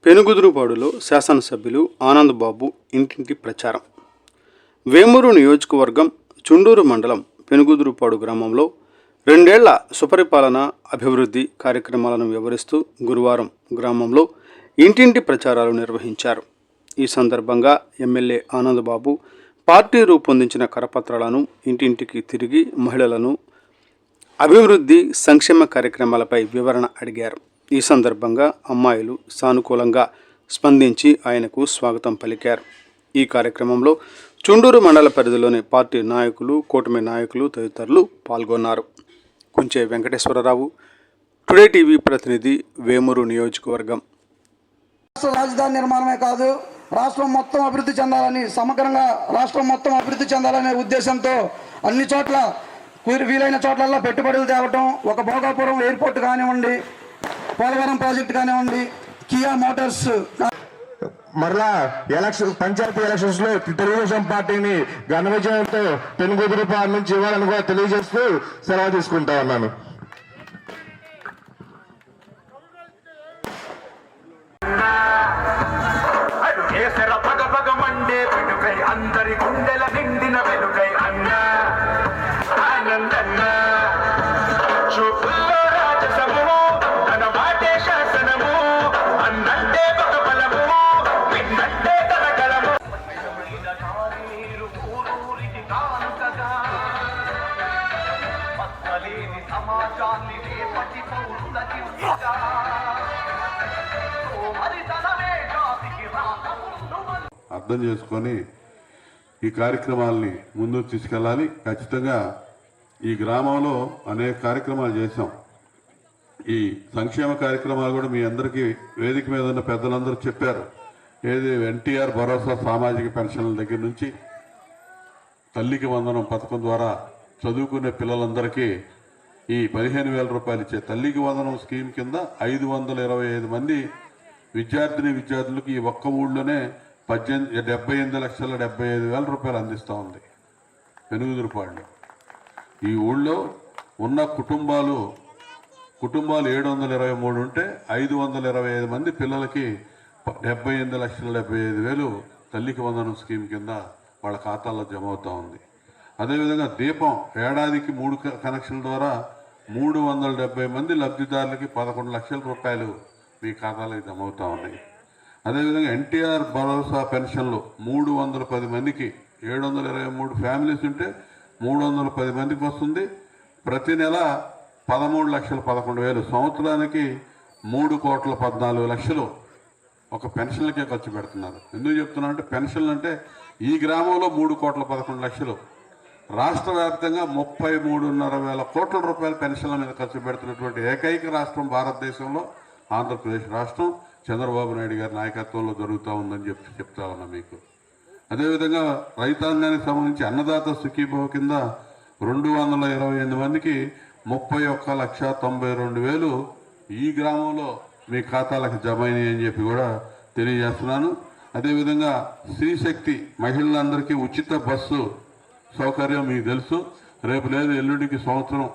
పెనుగుదురుపాడులో శాసనసభ్యులు ఆనందబాబు ఇంటింటి ప్రచారం. వేమూరు నియోజకవర్గం చుండూరు మండలం పెనుగుదురుపాడు గ్రామంలో 2 ఏళ్ల సుపరిపాలన అభివృద్ధి కార్యక్రమాలను వివరిస్తూ గురువారం గ్రామంలో ఇంటింటి ప్రచారాలు నిర్వహించారు. ఈ సందర్భంగా ఎమ్మెల్యే ఆనందబాబు పార్టీ రూపొందించిన కరపత్రాలను ఇంటింటికి తిరిగి మహిళలను అభివృద్ధి సంక్షేమ కార్యక్రమాలపై వివరణ అడిగారు. ఈ సందర్భంగా అమ్మాయిలు సానుకూలంగా స్పందించి ఆయనకు స్వాగతం పలికారు. ఈ కార్యక్రమంలో చుండూరు మండల పరిధిలోని పార్టీ నాయకులు, కూటమి నాయకులు తదితరులు పాల్గొన్నారు. కుంచే వెంకటేశ్వరరావు, టుడే టీవీ ప్రతినిధి, వేమూరు నియోజకవర్గం. రాజధాని నిర్మాణమే కాదు, రాష్ట్రం మొత్తం అభివృద్ధి చెందాలని, సమగ్రంగా రాష్ట్రం మొత్తం అభివృద్ధి చెందాలనే ఉద్దేశంతో అన్ని చోట్ల వీలైన చోట్లలో పెట్టుబడులు తేవటం, ఒక భోగాపురం ఎయిర్పోర్ట్ కానివ్వండి, పోలవరం ప్రాజెక్ట్ కానివ్వండి, కియా మోటార్స్. మరలా పంచాయతీ ఎలక్షన్స్ లో తెలుగుదేశం పార్టీని ఘన విజయంతో పెనుగుదురుపాడు నుంచి ఇవ్వాలని కూడా తెలియజేస్తూ సెలవు తీసుకుంటా ఉన్నాను. అందరి గుండెల నిండిన వెలుగై అన్న ఆనందన్న చూపుల్లో రాజసము తన మాటే శాసనము అన్నంటే ఒక బలము విన్నట్టే కలకలము ఊరూరికి కానుకగా పక్కలేని సమాజాన్ని రేపటి పౌరులకి అర్థం చేసుకొని ఈ కార్యక్రమాలని ముందుకు తీసుకెళ్ళాలి. ఖచ్చితంగా ఈ గ్రామంలో అనేక కార్యక్రమాలు చేశాం. ఈ సంక్షేమ కార్యక్రమాలు కూడా మీ అందరికీ వేదిక మీద ఉన్న పెద్దలందరూ చెప్పారు. ఏది ఎన్టీఆర్ భరోసా సామాజిక పెన్షన్ల దగ్గర నుంచి తల్లికి వందనం పథకం ద్వారా చదువుకునే పిల్లలందరికీ ఈ 15,000 రూపాయలు ఇచ్చే తల్లికి వందనం స్కీమ్ కింద 525 మంది విద్యార్థులకు ఈ ఒక్క ఊళ్ళోనే 78,75,000 రూపాయలు అందిస్తూ ఉంది పెనుగుదురుపాడులో. ఈ ఊళ్ళో ఉన్న కుటుంబాలు 723 ఉంటే 525 మంది పిల్లలకి 78,75,000 తల్లికి వందనం స్కీమ్ కింద వాళ్ళ ఖాతాల్లో జమ అవుతూ ఉంది. అదేవిధంగా దీపం ఏడాదికి 3 కనెక్షన్ల ద్వారా 370 మంది లబ్ధిదారులకి 11 లక్షల రూపాయలు మీ ఖాతాలకు జమ అవుతూ ఉన్నాయి. అదేవిధంగా ఎన్టీఆర్ భరోసా పెన్షన్లు 310 మందికి 723 ఫ్యామిలీస్ ఉంటే 310 మందికి వస్తుంది. ప్రతి నెల 13,11,000 సంవత్సరానికి 3,14,00,000 ఒక పెన్షన్లకే ఖర్చు పెడుతున్నారు. ఎందుకు చెప్తున్నా అంటే పెన్షన్లు అంటే ఈ గ్రామంలో 3,11,00,000 రాష్ట్ర వ్యాప్తంగా 33,500 కోట్ల రూపాయల పెన్షన్ల మీద ఖర్చు పెడుతున్నటువంటి ఏకైక రాష్ట్రం భారతదేశంలో ఆంధ్రప్రదేశ్ రాష్ట్రం చంద్రబాబు నాయుడు గారి నాయకత్వంలో జరుగుతూ ఉందని చెప్తా ఉన్నా మీకు. అదేవిధంగా రైతాంగానికి సంబంధించి అన్నదాత సుఖీభవ కింద 228 మందికి 31,92,000 ఈ గ్రామంలో మీ ఖాతాలకు జమ అయినాయి అని చెప్పి కూడా తెలియజేస్తున్నాను. అదేవిధంగా శ్రీశక్తి మహిళలందరికీ ఉచిత బస్సు సౌకర్యం మీకు తెలుసు. రేపు లేదు ఎల్లుండికి సంవత్సరం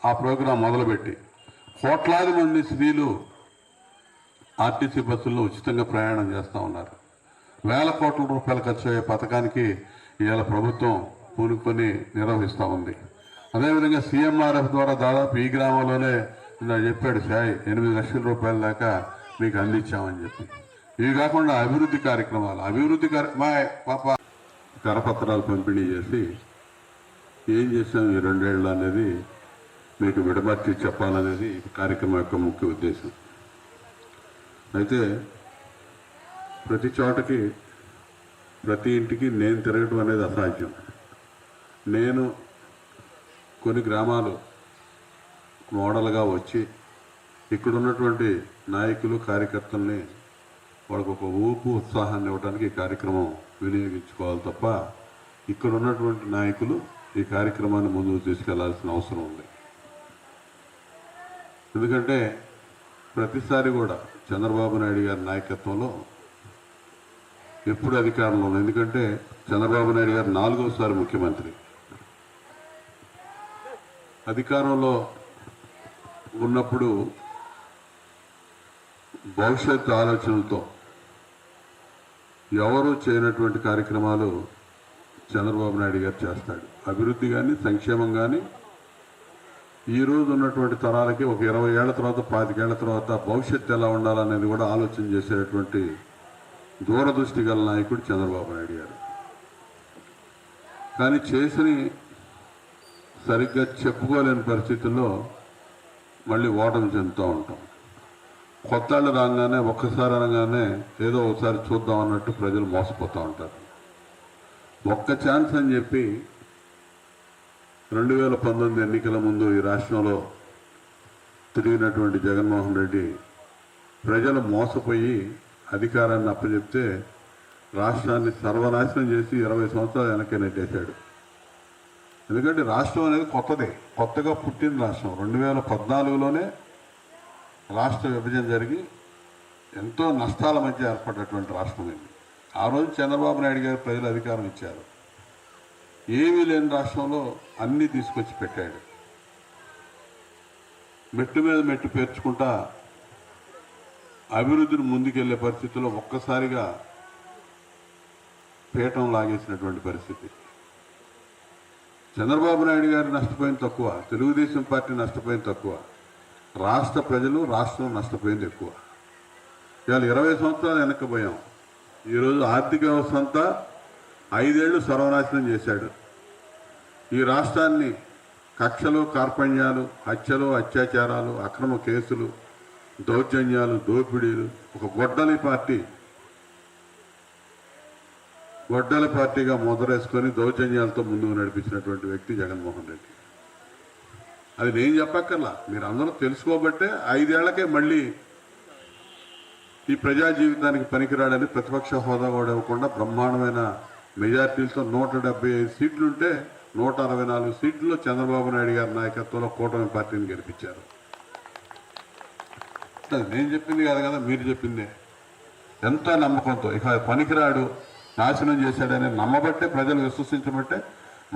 ఆ ప్రోగ్రాం మొదలుపెట్టి కోట్లాది మంది స్త్రీలు ఆర్టీసీ బస్సుల్లో ఉచితంగా ప్రయాణం చేస్తూ ఉన్నారు. 1,000 కోట్ల రూపాయలు ఖర్చు అయ్యే పథకానికి ఇవాళ ప్రభుత్వం పూనుకొని నిర్వహిస్తూ ఉంది. అదేవిధంగా సీఎంఆర్ఎఫ్ ద్వారా దాదాపు ఈ గ్రామంలోనే చెప్పాడు సాయి 8 లక్షల రూపాయల దాకా మీకు అందించామని చెప్పి. ఇవి కాకుండా అభివృద్ధి కార్యక్రమాలు పాప కరపత్రాలు పంపిణీ చేసి ఏం చేశాం ఈ 2 ఏళ్ళు అనేది మీకు విడమర్చి చెప్పాలనేది కార్యక్రమం యొక్క ముఖ్య ఉద్దేశం. అయితే ప్రతి చోటకి ప్రతి ఇంటికి నేను తిరగడం అనేది అసాధ్యం. నేను కొన్ని గ్రామాలు మోడల్గా వచ్చి ఇక్కడ ఉన్నటువంటి నాయకులు కార్యకర్తల్ని వాళ్ళకు ఒక ఊపు ఉత్సాహాన్ని ఇవ్వడానికి ఈ కార్యక్రమం వినియోగించుకోవాలి తప్ప ఇక్కడ ఉన్నటువంటి నాయకులు ఈ కార్యక్రమాన్ని ముందుకు తీసుకెళ్లాల్సిన అవసరం ఉంది. ఎందుకంటే ప్రతిసారి కూడా చంద్రబాబు నాయుడు గారి నాయకత్వంలో ఎప్పుడు అధికారంలో ఉంది. ఎందుకంటే చంద్రబాబు నాయుడు గారు 4వసారి ముఖ్యమంత్రి. అధికారంలో ఉన్నప్పుడు భవిష్యత్తు ఆలోచనలతో ఎవరు చేయనటువంటి కార్యక్రమాలు చంద్రబాబు నాయుడు గారు చేస్తాడు. అభివృద్ధి కానీ సంక్షేమం కానీ ఈ రోజు ఉన్నటువంటి తరాలకి ఒక 20 ఏళ్ల తర్వాత 25 ఏళ్ల తర్వాత భవిష్యత్తు ఎలా ఉండాలనేది కూడా ఆలోచన చేసేటువంటి దూరదృష్టి గల నాయకుడు చంద్రబాబు నాయుడు గారు. కానీ చేసిన సరిగ్గా చెప్పుకోలేని పరిస్థితుల్లో మళ్ళీ ఓటమి చెందుతూ ఉంటాం. కొత్తాళ్ళు రాగానే ఒక్కసారి అనగానే ఏదో ఒకసారి చూద్దాం అన్నట్టు ప్రజలు మోసపోతూ ఉంటారు. ఒక్క ఛాన్స్ అని చెప్పి 2019 ఎన్నికల ముందు ఈ రాష్ట్రంలో తిరిగినటువంటి జగన్మోహన్ రెడ్డి ప్రజలు మోసపోయి అధికారాన్ని అప్పచెప్తే రాష్ట్రాన్ని సర్వనాశనం చేసి 20 సంవత్సరాలు వెనక్కి నెట్టేశాడు. ఎందుకంటే రాష్ట్రం అనేది కొత్తగా పుట్టిన రాష్ట్రం. 2014లోనే రాష్ట్ర విభజన జరిగి ఎంతో నష్టాల మధ్య ఏర్పడినటువంటి రాష్ట్రం ఇది. ఆ రోజు చంద్రబాబు నాయుడు గారు ప్రజలు అధికారం ఇచ్చారు. ఏమీ లేని రాష్ట్రంలో అన్నీ తీసుకొచ్చి పెట్టాడు. మెట్టు మీద మెట్టు పేర్చుకుంటా అభివృద్ధిని ముందుకెళ్లే పరిస్థితుల్లో ఒక్కసారిగా పీఠం లాగేసినటువంటి పరిస్థితి. చంద్రబాబు నాయుడు గారు నష్టపోయింది తక్కువ, తెలుగుదేశం పార్టీ నష్టపోయింది తక్కువ, రాష్ట్ర ప్రజలు రాష్ట్రం నష్టపోయింది ఎక్కువ. ఇవాళ 20 సంవత్సరాలు వెనక్కిపోయాం. ఈరోజు ఆర్థిక వ్యవస్థ అంతా 5 ఏళ్లు సర్వనాశనం చేశాడు. ఈ రాష్ట్రాన్ని కక్షలు, కార్పణ్యాలు, హత్యలు, అత్యాచారాలు, అక్రమ కేసులు, దౌర్జన్యాలు, దోపిడీలు, ఒక గొడ్డల పార్టీగా మొదలేసుకొని దౌర్జన్యాలతో ముందుకు నడిపించినటువంటి వ్యక్తి జగన్మోహన్ రెడ్డి. అది నేను చెప్పక్కర్లా, మీరు అందరూ తెలుసుకోబట్టే 5 ఏళ్లకే మళ్ళీ ఈ ప్రజా జీవితానికి పనికిరాడని ప్రతిపక్ష హోదా కూడా ఇవ్వకుండా బ్రహ్మాండమైన మెజార్టీలతో 175 సీట్లుంటే 164 సీట్లలో చంద్రబాబు నాయుడు గారి నాయకత్వంలో కూటమి పార్టీని గెలిపించారు. నేను చెప్పింది కాదు కదా, మీరు చెప్పిందే. ఎంత నమ్మకంతో ఇక పనికిరాడు, నాశనం చేశాడని నమ్మబట్టే, ప్రజలు విశ్వసించబట్టే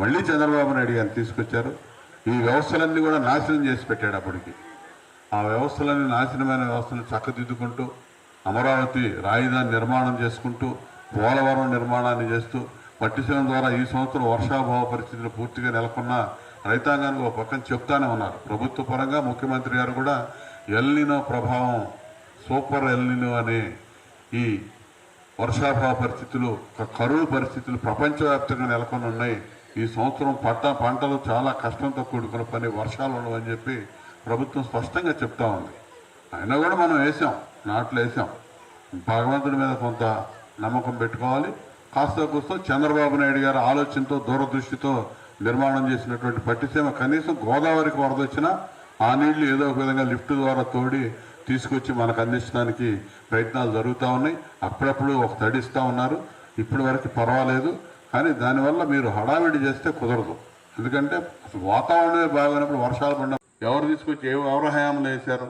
మళ్ళీ చంద్రబాబు నాయుడు గారిని తీసుకొచ్చారు. ఈ వ్యవస్థలన్నీ కూడా నాశనం చేసి పెట్టాడు. అప్పటికి ఆ వ్యవస్థలన్నీ నాశనమైన వ్యవస్థను చక్కదిద్దుకుంటూ అమరావతి రాజధాని నిర్మాణం చేసుకుంటూ పోలవరం నిర్మాణాన్ని చేస్తూ పట్టిసీమ ద్వారా ఈ సంవత్సరం వర్షాభావ పరిస్థితులు పూర్తిగా నెలకొన్న రైతాంగానికి ఒక పక్కన చెప్తానే ఉన్నారు. ప్రభుత్వ పరంగా ముఖ్యమంత్రి గారు కూడా ఎల్నినో ప్రభావం, సూపర్ ఎల్నినో అనే ఈ వర్షాభావ పరిస్థితులు, కరువు పరిస్థితులు ప్రపంచవ్యాప్తంగా నెలకొని ఉన్నాయి. ఈ సంవత్సరం పంటలు చాలా కష్టంతో కూడుకున్న పని, వర్షాలు ఉండవని చెప్పి ప్రభుత్వం స్పష్టంగా చెప్తా ఉంది. అయినా కూడా మనం నాట్లు వేసాం. భగవంతుడి మీద కొంత నమ్మకం పెట్టుకోవాలి. కాస్త కూస్తో చంద్రబాబు నాయుడు గారి ఆలోచనతో, దూరదృష్టితో నిర్మాణం చేసినటువంటి పట్టిసీమ కనీసం గోదావరికి వరద వచ్చినా ఆ నీళ్లు ఏదో ఒక విధంగా లిఫ్ట్ ద్వారా తోడి తీసుకొచ్చి మనకు అందించడానికి ప్రయత్నాలు జరుగుతూ ఉన్నాయి. అప్పుడప్పుడు ఒక తడిస్తూ ఉన్నారు. ఇప్పటి వరకు పర్వాలేదు. కానీ దానివల్ల మీరు హడావిడి చేస్తే కుదరదు. ఎందుకంటే అసలు వాతావరణమే బాగున్నప్పుడు వర్షాలు పడిన ఎవరు తీసుకొచ్చి ఎవరు హయాంలో వేశారు?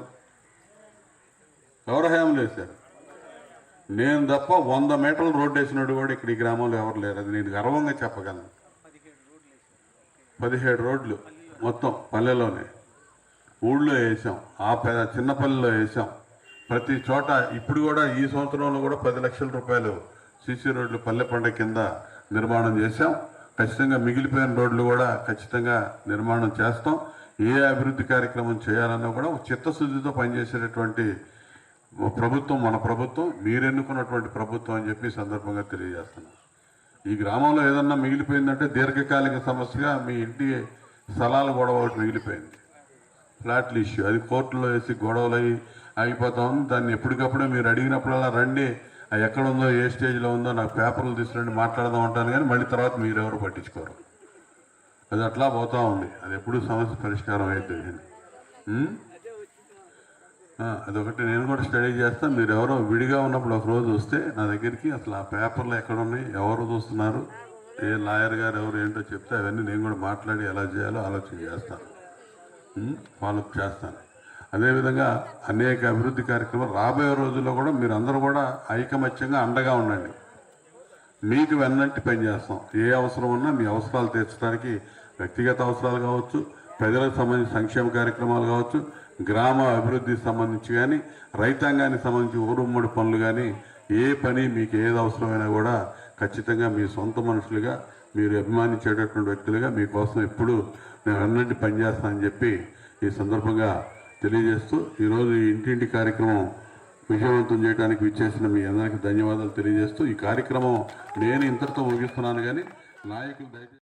నేను తప్ప 100 మీటర్లు రోడ్డు వేసినట్టు కూడా ఇక్కడ ఈ గ్రామంలో ఎవరు లేరు. అది నేను గర్వంగా చెప్పగలను. 17 రోడ్లు మొత్తం పల్లెలోనే, ఊళ్ళో వేసాం, చిన్నపల్లిలో వేసాం. ప్రతి చోట ఇప్పుడు కూడా ఈ సంవత్సరంలో కూడా 10 లక్షల రూపాయలు సీసీ రోడ్లు పల్లె పండుగ కింద నిర్మాణం చేశాం. ఖచ్చితంగా మిగిలిపోయిన రోడ్లు కూడా ఖచ్చితంగా నిర్మాణం చేస్తాం. ఏ అభివృద్ధి కార్యక్రమం చేయాలన్నా కూడా చిత్తశుద్ధితో పనిచేసేటటువంటి ప్రభుత్వం మన ప్రభుత్వం, మీరు ఎన్నుకున్నటువంటి ప్రభుత్వం అని చెప్పి సందర్భంగా తెలియజేస్తున్నాం. ఈ గ్రామంలో ఏదన్నా మిగిలిపోయిందంటే దీర్ఘకాలిక సమస్యగా మీ ఇంటి స్థలాల గొడవ ఒకటి మిగిలిపోయింది, ఫ్లాట్ల ఇష్యూ. అది కోర్టులో వేసి గొడవలు ఆగిపోతా ఉంది. దాన్ని ఎప్పటికప్పుడే మీరు అడిగినప్పుడల్లా రండి, అది ఎక్కడుందో, ఏ స్టేజ్లో ఉందో నాకు పేపర్లు తీసుకురండి, మాట్లాడదాం అంటాను. కానీ మళ్ళీ తర్వాత మీరెవరు పట్టించుకోరు. అది అట్లా పోతూ ఉంది. అది ఎప్పుడు సమస్య పరిష్కారం అవుతుంది. అదొకటి నేను కూడా స్టడీ చేస్తాను. మీరు ఎవరో విడిగా ఉన్నప్పుడు ఒక రోజు వస్తే నా దగ్గరికి అసలు ఆ పేపర్లు ఎక్కడున్నాయి, ఎవరు చూస్తున్నారు, ఏ లాయర్ గారు ఎవరు ఏంటో చెప్తే అవన్నీ నేను కూడా మాట్లాడి ఎలా చేయాలో ఆలోచన చేస్తాను, ఫాలోఅప్ చేస్తాను. అదేవిధంగా అనేక అభివృద్ధి కార్యక్రమాలు రాబోయే రోజుల్లో కూడా మీరు అందరూ కూడా ఐకమత్యంగా అండగా ఉండండి. మీకు వెన్నంటి పనిచేస్తాం. ఏ అవసరం ఉన్నా మీ అవసరాలు తీర్చడానికి, వ్యక్తిగత అవసరాలు కావచ్చు, ప్రజలకు సంబంధించిన సంక్షేమ కార్యక్రమాలు కావచ్చు, గ్రామ అభివృద్ధికి సంబంధించి కానీ, రైతాంగానికి సంబంధించి ఊరుమ్మడి పనులు కానీ ఏ పని మీకు ఏది అవసరమైనా కూడా ఖచ్చితంగా మీ సొంత మనుషులుగా మీరు అభిమానించేటటువంటి వ్యక్తులుగా మీకోసం ఎప్పుడు నేను అన్నింటి పనిచేస్తానని చెప్పి ఈ సందర్భంగా తెలియజేస్తూ ఈరోజు ఈ ఇంటింటి కార్యక్రమం విజయవంతం చేయడానికి విచ్చేసిన మీ అందరికీ ధన్యవాదాలు తెలియజేస్తూ ఈ కార్యక్రమం నేను ఇంతటితో ముగిస్తున్నాను కానీ నాయకులు దయచేసి